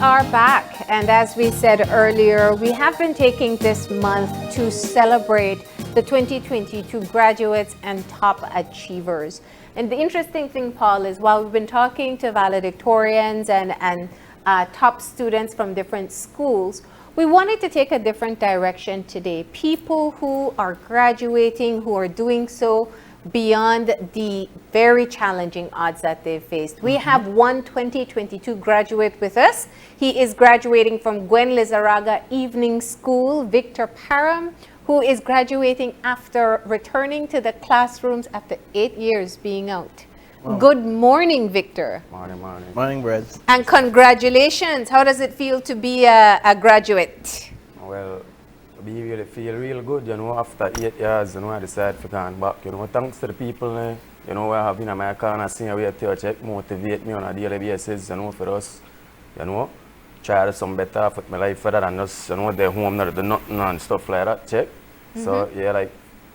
are back, and as we said earlier, we have been taking this month to celebrate the 2022 graduates and top achievers. And the interesting thing, Paul, is while we've been talking to valedictorians and top students from different schools, we wanted to take a different direction today. People who are graduating, who are doing so beyond the very challenging odds that they've faced. We have one 2022 graduate with us. He is graduating from Gwen Lizarraga Evening School, Victor Parham, who is graduating after returning to the classrooms after 8 years being out. Wow. Good morning, Victor. Morning, morning. Morning, Brad. And congratulations. How does it feel to be a graduate? Well, we really feel real good, you know, after 8 years, you know, I decided to come back, you know, thanks to the people, you know, I have in America and I see a way to check, motivate me on a daily basis, you know, for us, you know, try to some better for my life further than just, you know, the home, not the nothing and stuff like that, check. So, yeah, like,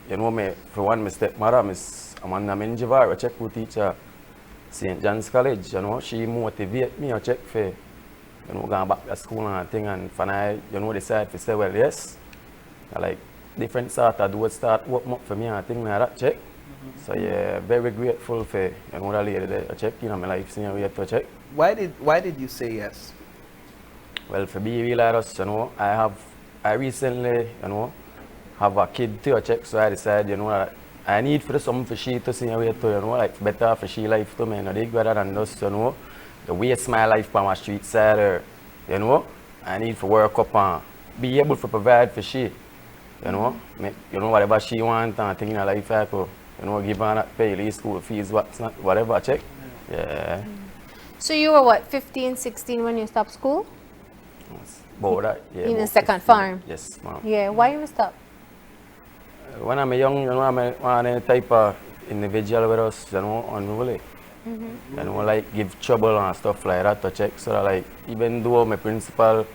you know, me, for one mistake, Madam is Amanda Menjivar, a check who teacher, St. John's College, you know, she motivate me, a check for, you know, going back to school and thing, and when I, you know, decide to say, well, yes, like different sort of do start working up for me and things like that, check. So yeah, very grateful for, you know, that lady there, check, you know, my life, seeing way to check. Why did you say yes? Well, for be real honest, you know, I recently, you know, have a kid to check, so I decided, you know, that I need for something for she to see a way to, you know, like better for she life to me, you know, they rather than just, you know, the waste my life on my street side, or, you know, I need for work up and be able to provide for she. You know, make, you know, whatever she wants and thing in her life, I could, you know, give her that pay, school fees, what's not, whatever, check. Yeah. So you were what, 15, 16 when you stopped school? About that, yeah. In the second farm? Yes, ma'am. Yeah, why you stop? When I'm young, you know, I'm a type of individual with us, you know, unruly. You know, like give trouble and stuff like that to check. So that, like, even though my principal,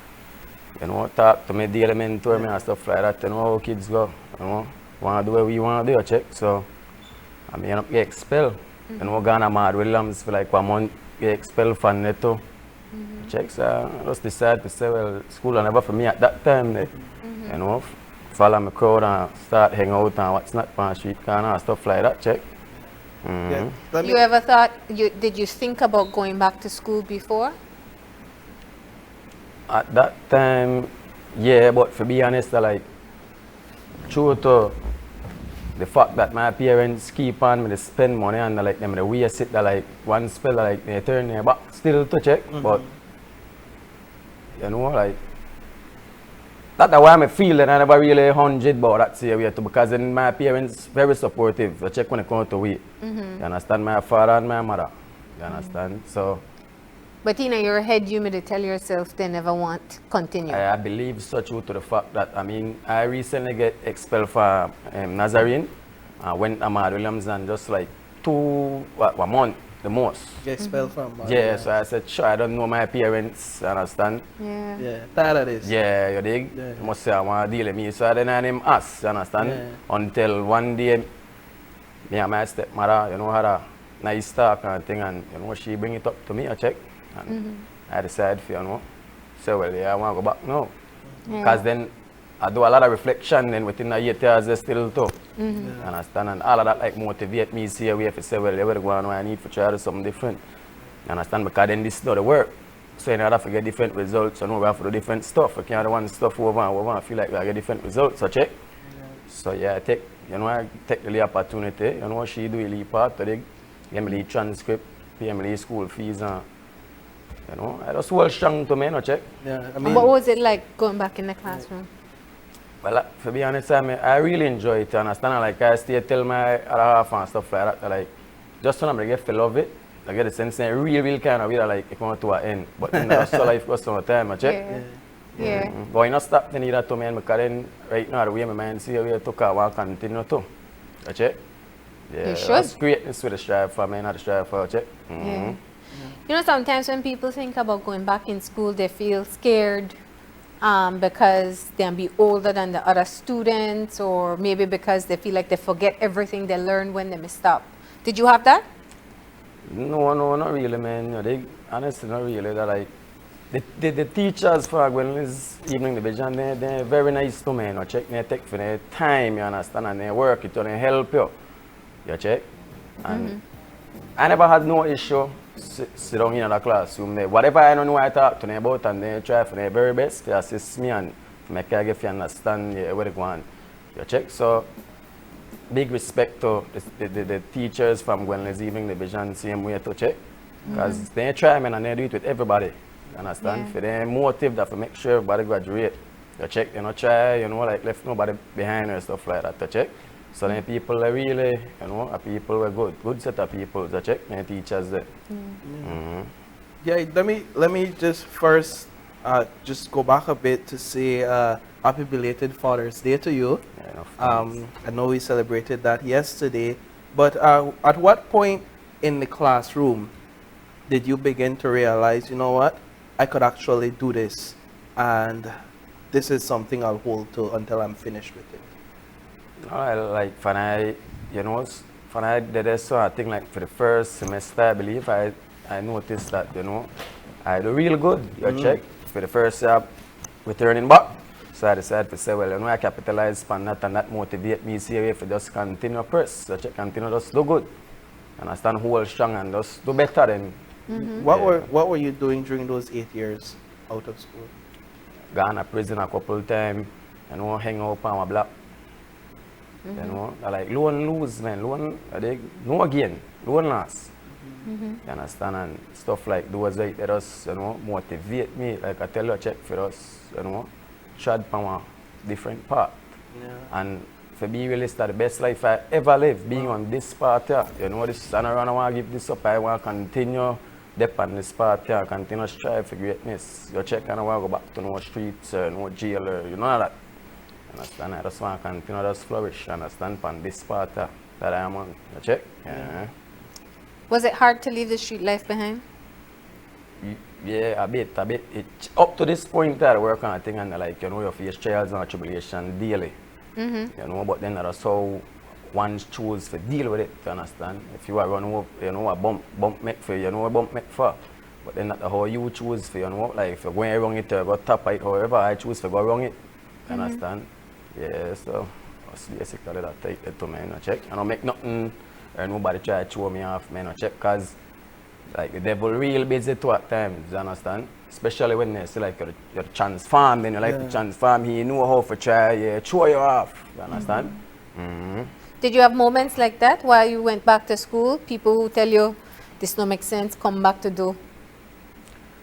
you know, talk to me, daily mentor me and stuff like that, you know, how kids go, you know, want to do what we want to do, check. So, I mean, I get expelled. You know, Ghana Mad Williams for like 1 month, get expelled from Neto. Check, so I just decided to say, well, school was never for me at that time, you know, follow my crowd and start hanging out and what's not on the street corner and stuff like that, check. Yeah. You ever thought, did you think about going back to school before? At that time, yeah, but to be honest, like, true to the fact that my parents keep on me to spend money and like them the way I sit that like one spell like they turn their back still to check, but you know, like that's why I feel that I never really 100 about that say way too, because then my parents very supportive. I check when it comes to weight. You understand, my father and my mother. You understand? So but in your head, you made to tell yourself they never want to continue. I believe so true to the fact that, I mean, I recently get expelled for Nazarene. I went to Mad Williams and just like 1 month, the most. Get expelled from Yeah, so I said, sure, I don't know my parents, understand? Yeah. Yeah, tired of this. Yeah, you dig? Yeah. You must say I want to deal with me. So then I named us, you understand? Yeah. Until one day, me and my stepmother, you know, had a nice talk and thing, and you know, she bring it up to me, I check. And I decided, you know, so well, yeah, I want to go back now. Because then I do a lot of reflection, then within the 8 years, I still too. Understand? And all of that like motivate me, see a way to say, well, you better go on, I need to try to do something different. Understand? Because then this is not the work. So in order to get different results, you know, we have to do different stuff. We can't do one stuff over and over and feel like we get different results, so check. So yeah, I take the opportunity, you know, she do a leap part to give me the transcript, pay me the school fees, and you know, I just hold strong to me, no check. Yeah, I And what was it like going back in the classroom? Well, to be honest, I really enjoy it, understand? Like, I stay tell my other half and stuff like that, like, just when I get feel of it, I get the sense that real kind of way, like, it comes to an end. But then that's so life goes some time, I check. Yeah. But I not stop then either to me, because then, right now, the way my mind see, we took a walk and continue to. I check. Yeah, You should. That's greatness with the strive for me, not the strive for, I check. Yeah. You know, sometimes when people think about going back in school, they feel scared because they'll be older than the other students, or maybe because they feel like they forget everything they learned when they messed up. Did you have that? No, not really, man. You know, honestly, not really. That like, The teachers for Gwen Liz Evening Division, they're very nice to me, you know, check, they take for their time, you understand, and they work it, and they help you, you check. And I never had no issue sit down in the classroom there. Whatever I don't know I talk to them about, and they try for their very best to assist me and to make I get you understand where they go on, you check. So, big respect to the teachers from Gwen Liz Evening Division, same way to check. Because they try, man, and they do it with everybody. You understand? Yeah. For their motive that for make sure everybody graduate. You check, you know, try, you know, like left nobody behind or stuff like that, to check. So then people are really, you know, people were good set of people, to check, and teachers there. Yeah, let me just first just go back a bit to say happy belated Father's Day to you. Yeah, enough I know we celebrated that yesterday, but at what point in the classroom did you begin to realize, you know what, I could actually do this, and this is something I'll hold to until I'm finished with it? Like when I, you know, when I did this, so I think like for the first semester, I believe, I noticed that, you know, I do real good, you check. For the first year, returning back. So I decided to say, well, you know, I capitalize on that and that motivate me, see if I just continue press, so check, continue just do good. And I stand hold strong and just do better than. What were you doing during those 8 years out of school? Gone to prison a couple of times, you know, hang out on my block. You know, I like loan lose, man, loan, no again, loan loss. You understand? And stuff like those like that just, you know, motivate me. Like I tell you, check for us, you know, tread from a different path. Yeah. And for me, really, it's the best life I ever lived, being on this path here. You know, this, and I want to give this up. I want to continue dep on this path here, continue to strive for greatness. You check, and I want to go back to no streets, no jail, you know that. Understand? I just want to continue to just flourish, understand, on this path here that I am on. You check? Yeah. Was it hard to leave the street life behind? Yeah, a bit. Up to this point, I work on a thing and like, you know, you face trials and tribulation daily. You know, but then that's how one choose to deal with it, you understand? If you are run over, you know, a bump make for, you know, a bump make for. But then that's how you choose for, you know, like if you're going wrong it or go top it, however, I choose to go wrong it, you understand? Yeah, so that's basically that take it to me, you know, check. I don't make nothing, or nobody try to show me off, you know, check, because like the devil real busy too at times, you understand? Especially when they say like you're transformed, then you like to transform, he know how to try, show you off, you understand? Did you have moments like that while you went back to school? People who tell you, this don't make sense, come back to do?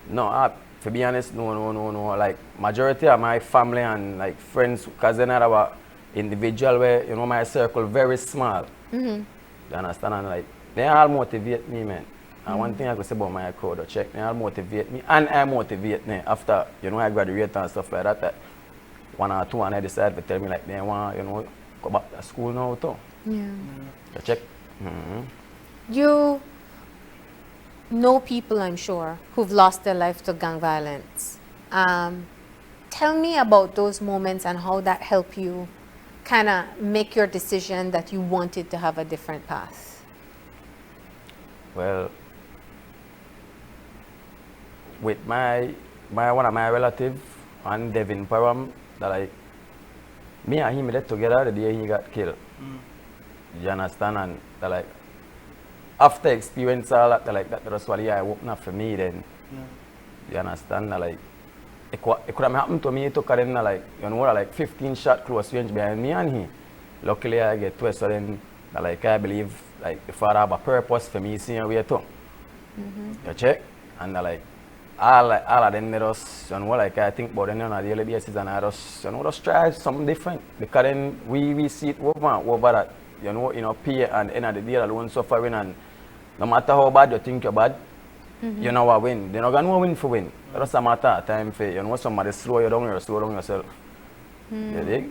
No, to be honest, no. Like majority of my family and like friends, because they're not about individual where, you know, my circle very small. You understand? And like, they all motivate me, man. And one thing I could say about my crowd, check, they all motivate me, and I motivate me after, you know, I graduate and stuff like that. One or two, and I decided to tell me like they want, you know, go back to school now too. Yeah. So check. You know people, I'm sure, who've lost their life to gang violence. Tell me about those moments and how that helped you kind of make your decision that you wanted to have a different path. Well, with my one of my relatives, and Devin Parham, that like me and him left together the day he got killed. You understand? And that like after experience all that, like that's what I opened up for me then. You understand? That like it could have happened to me. It took him like, you know, like 15 shot close range behind me and he. Luckily I get to it, so then like I believe like the Father have a purpose for me seeing way too. You check? And like all of them just, you know, like I think about them on a daily basis, and I just, you know, just try something different, because then we see it over that, you know, pay and end of the day alone suffering, and no matter how bad you think you're bad, you know what win. You're not gonna win for win. It doesn't matter at time for, you know, somebody slow you down, you slow down yourself. You dig?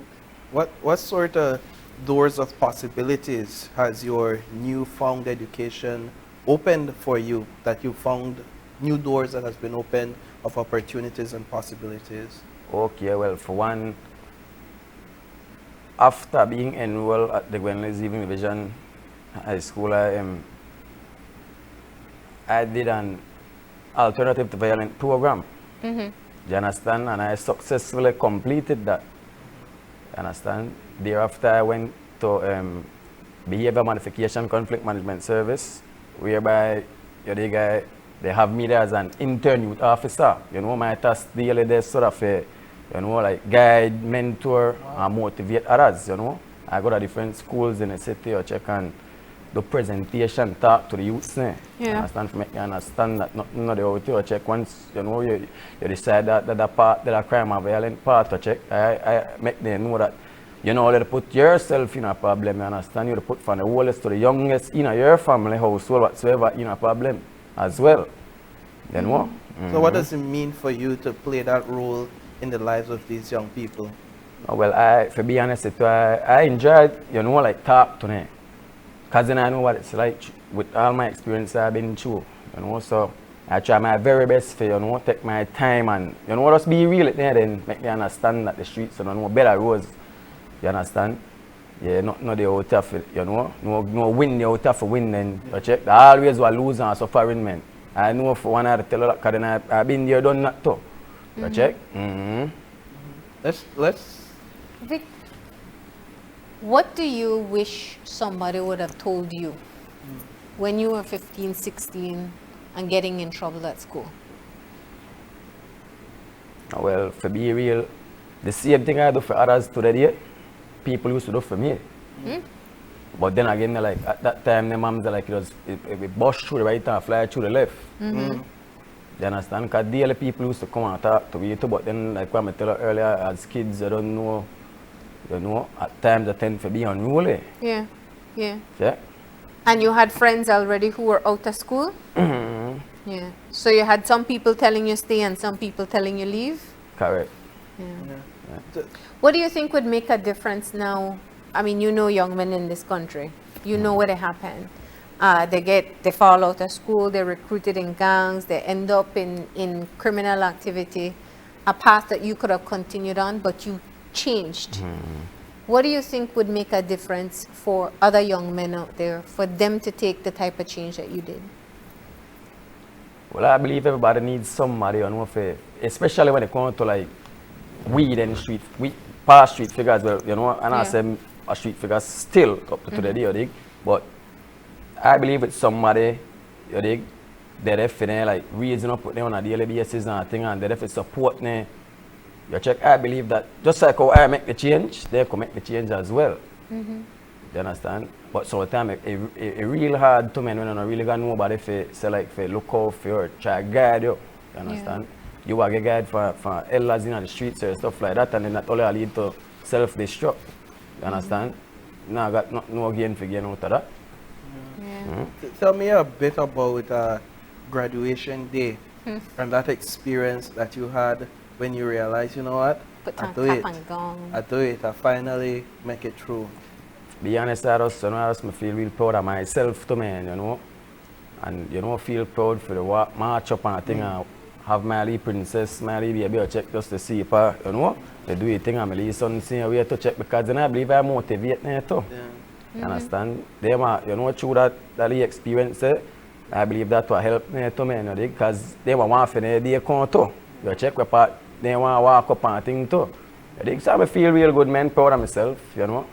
What sort of doors of possibilities has your newfound education opened for you, that you found new doors that has been opened of opportunities and possibilities? Okay, well, for one, after being enrolled at the Gwen Lizarraga Division High School, I did an alternative to violent program. You understand? And I successfully completed that. You understand? Thereafter, I went to Behavior Modification Conflict Management Service, whereby they have me there as an intern youth officer. You know, my task daily there sort of like guide, mentor, and motivate others, you know. I go to different schools in the city or check and do presentation, talk to the youths. Yeah. Understand, for make you understand that nothing of the out or check once you decide that part that a crime or violent part or check. I make them know that you know how to put yourself in a problem, you understand? You to put from the oldest to the youngest in your family, household, whatsoever, in a problem as well. You know? So what does it mean for you to play that role in the lives of these young people? Well, to be honest with you, I enjoyed, you know, like talk to them. Because then I know what it's like with all my experience I've been through, you know. So I try my very best for, you know, take my time and, you know, just be real there then make me understand that the streets, you know, better roads. You understand? Yeah, not the out of it, you know. No win the out of win then. You check. I always was losing and suffering, man. I know for one I tell you that because I've been there done that too. You check? Let's Vic, what do you wish somebody would have told you when you were 15, 16 and getting in trouble at school? Well, to be real, the same thing I do for others today, people used to do for me. But then again, like at that time, the moms are like it bust through the right and fly through the left. You understand? Because daily people used to come and talk to me too, but then like what I told you earlier, as kids, I don't know, you know, at times I tend to be unruly. Yeah. Yeah. And you had friends already who were out of school? Yeah. So you had some people telling you stay and some people telling you leave? Correct. Yeah. What do you think would make a difference now? I mean, you know young men in this country. You know what happened. They fall out of school, they're recruited in gangs, they end up in criminal activity, a path that you could have continued on, but you changed. What do you think would make a difference for other young men out there, for them to take the type of change that you did? Well, I believe everybody needs somebody, you know, especially when it comes to like weed and past street figures, well, you know, and I say a street figure still up to today, you dig? But I believe it's somebody, you dig, that if they like raising up with them on a daily basis and thing, and that if it support them, you check. I believe that just like how I make the change, they can make the change as well. You understand? But sometimes it's real hard to men when you don't really got nobody for say like for look out for you, try to guide you. You understand? You are a guide for elders in the streets or stuff like that, and then that only lead to self-destruct. You understand? Now I got no gain for gain out of that. Tell me a bit about graduation day and that experience that you had when you realized, you know what, I do it, I finally make it through. Be honest, I just feel real proud of myself too, man, you know. And, you know, feel proud for the march up and thing and have my little princess, my little baby, check just to see her, you know. They do a thing and my little son see a way to check because then I believe I motivate them too. You understand? They are, you know, through that little experience, I believe that will help me too, man, because they want for them, they come too. You check what part, they want to walk up and thing too. So I feel real good, man, proud of myself, you know.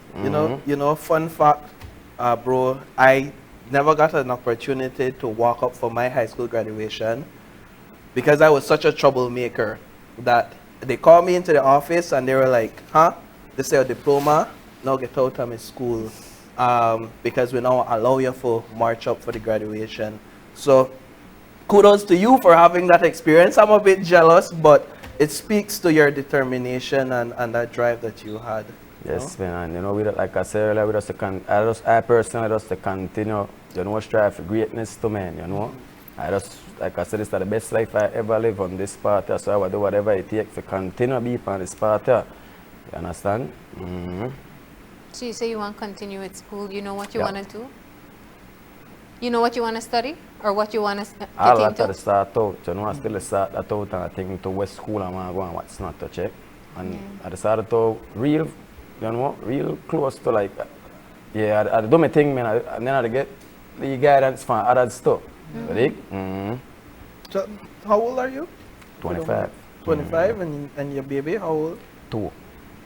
You know, fun fact, bro, I never got an opportunity to walk up for my high school graduation because I was such a troublemaker that they called me into the office and they were like, this is your diploma, now get out of my school because we now allow you to march up for the graduation. So kudos to you for having that experience. I'm a bit jealous, but it speaks to your determination and that drive that you had. Yes, man. You know, like I said earlier, I personally just to continue, you know, strive for greatness to men, you know. I just, like I said, this is the best life I ever live on this part, so I will do whatever it takes to continue to be on this part. You understand? So you say you want to continue at school. You know what you want to do? You know what you want to study? Or what you want to get into? I'll have to start out, you know, I still start that out and I think to what school I want to go and what's not to check. And I decided to real, you know, real close to like, I do my thing, man, and then I get the guidance from others too. So, how old are you? 25. 25, and your baby, how old? 2.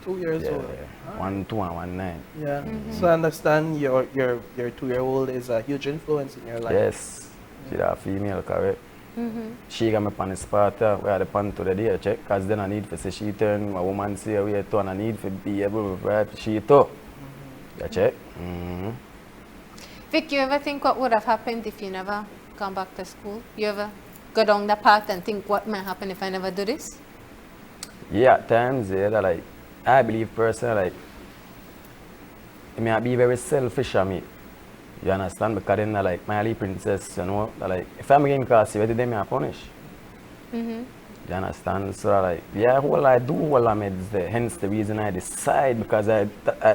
2 years Yeah, old. yeah. 1, 2 and 1, 9. Yeah. So I understand your 2-year-old is a huge influence in your life. Yes. She's a female, correct. She got me on the spot, we had the pan to the day check, because then I need for say she turn, my woman say we to, and I need for be able to ride she too. You check? Vic, you ever think what would have happened if you never gone back to school? You ever go down that path and think what might happen if I never do this? Yeah, at times, yeah, that, like, I believe personally, like, it may be very selfish of me. You understand? Because then, like, my little princess, you know, like, if I'm getting incarcerated, then I punish. You understand? So, like, yeah, what I do, what I meds there. Hence the reason I decide, because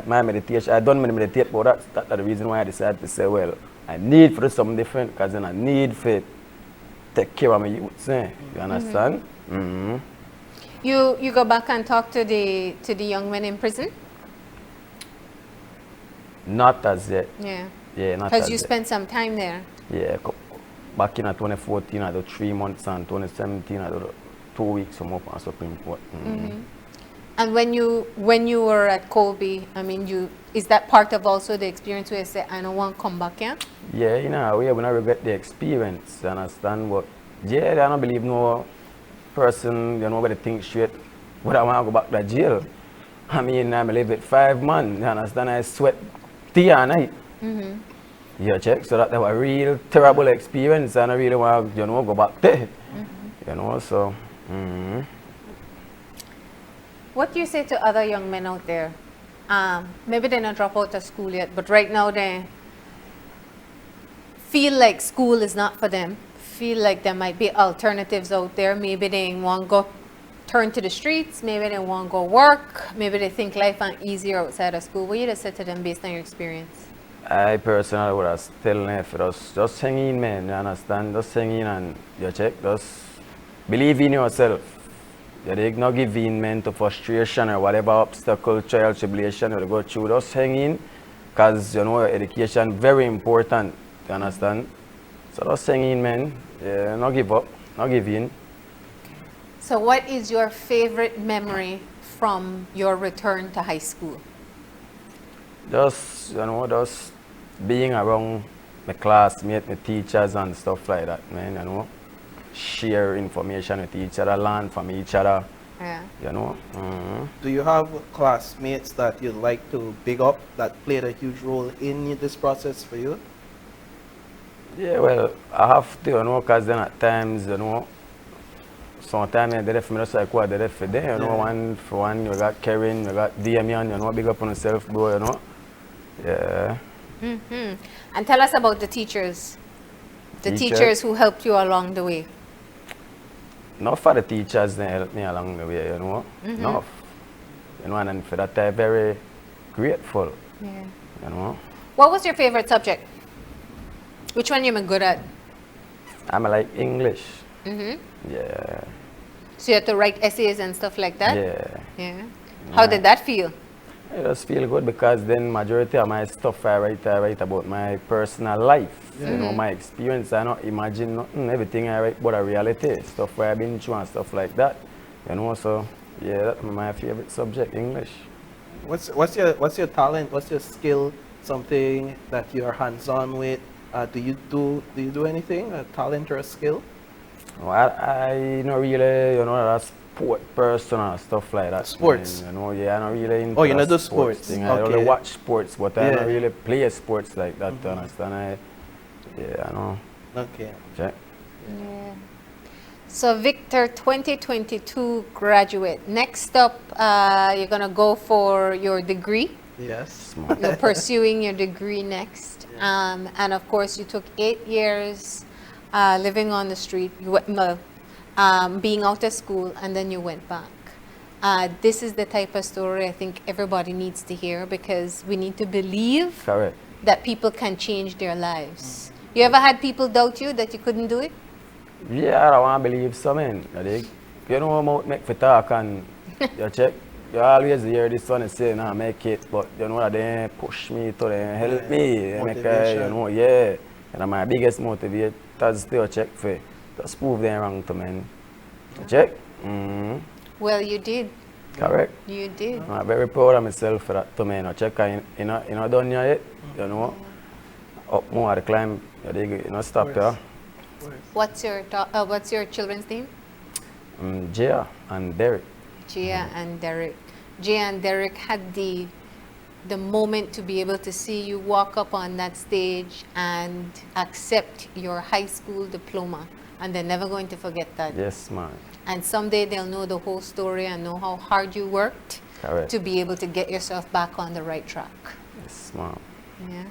my meditation, I done meditate, but that's the reason why I decided to say, well, I need for do something different, because then I need for take care of my youth. You understand? You go back and talk to the young men in prison? Not as yet. Yeah. Yeah, not Because as you yet. spent some time there. Yeah, back in 2014, I did 3 months, and 2017, I did 2 weeks from up on Supreme Court. And when you were at Colby, I mean, is that part of also the experience where you say, I don't want to come back here? Yeah, in a way, when I regret the experience, you understand? But yeah, I don't believe no person, you know, where they think straight, but I want to go back to jail. I mean, I live with 5 months, you understand? I sweat day and night. You check, so that was a real terrible experience, and I really want to, you know, go back there. You know, so. What do you say to other young men out there? Maybe they don't drop out of school yet, but right now they feel like school is not for them. Feel like there might be alternatives out there. Maybe they want to go turn to the streets. Maybe they want to go work. Maybe they think life is easier outside of school. What you just say to them based on your experience? I personally would have still never just hang in, man. You understand? Just hang in and you check. Just believe in yourself. You dig not give in, man, to frustration or whatever obstacle, trial, tribulation you go through. Just hang in, because you know education very important. You understand? So just hang in, man. Yeah, not give up, not give in. So what is your favorite memory from your return to high school? Just, you know, just being around my classmates, my teachers and stuff like that, man, you know. Share information with each other, learn from each other, Yeah. you know. Do you have classmates that you'd like to big up that played a huge role in this process for you? Yeah, well, I have to, you know, because then at times, you know, sometimes I did it for me, just like what I did it for them, you know. One for one, you got Karen, you got Damian, you know, big up on yourself, bro, you know. Yeah. And tell us about the teachers. The teachers who helped you along the way. Enough for the teachers that helped me along the way, you know. Enough. You know, and for that I'm very grateful. Yeah. You know. What was your favorite subject? Which one you been good at? I'm like English. Yeah. So you had to write essays and stuff like that? Yeah. Yeah. How did that feel? I just feel good because then majority of my stuff I write about my personal life. You know, my experience. I don't imagine nothing, everything I write but a reality. Stuff where I've been through and stuff like that. You know, so yeah, that's my favorite subject, English. What's your talent? What's your skill? Something that you're hands-on with? Do you do anything? A talent or a skill? Well, I not really, you know, a sport person and stuff like that. Sports? Man, you know, yeah, I'm not really into Oh, you not do sports sports? thing. Okay. I only watch sports, but I Yeah. don't really play sports like that, understand? Yeah, I know. Okay. Okay. Yeah. So Victor, 2022 graduate. Next up, you're going to go for your degree. Yes. You're pursuing your degree next. And of course, you took 8 years living on the street, being out of school, and then you went back. This is the type of story I think everybody needs to hear, because we need to believe Correct. that people can change their lives. You ever had people doubt you that you couldn't do it? Yeah, I want to believe something. You know, mouth make for talk and you check. You always hear this one say, nah, make it, but you know that they push me to them, help me. They make, you know, yeah. And my biggest motivator is to check for, just prove them wrong to me. You check. Well, you did. Correct. You did. I'm very proud of myself for that to me. You know, check in a done yet, you know. Up more to climb, you know, stop there. What's your children's name? Jia and Derek. Gia and Derek. Gia and Derek had the moment to be able to see you walk up on that stage and accept your high school diploma, and they're never going to forget that. Yes, ma'am. And someday they'll know the whole story and know how hard you worked Correct. to be able to get yourself back on the right track. Yes, ma'am. Yeah.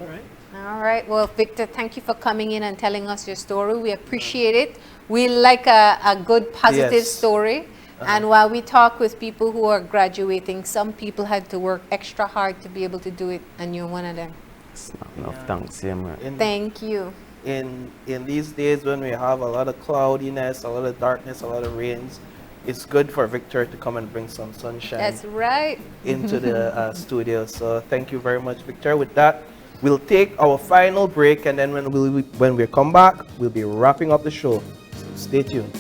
All right. All right. Well, Victor, thank you for coming in and telling us your story. We appreciate it. We like a good, positive Yes. story. And while we talk with people who are graduating, some people had to work extra hard to be able to do it, and you're one of them. Yes, ma'am. Enough thanks, yeah, man. Thank you. In these days when we have a lot of cloudiness, a lot of darkness, a lot of rains, it's good for Victor to come and bring some sunshine That's right. into the studio. So thank you very much, Victor. With that, we'll take our final break, and then when we come back, we'll be wrapping up the show. So stay tuned.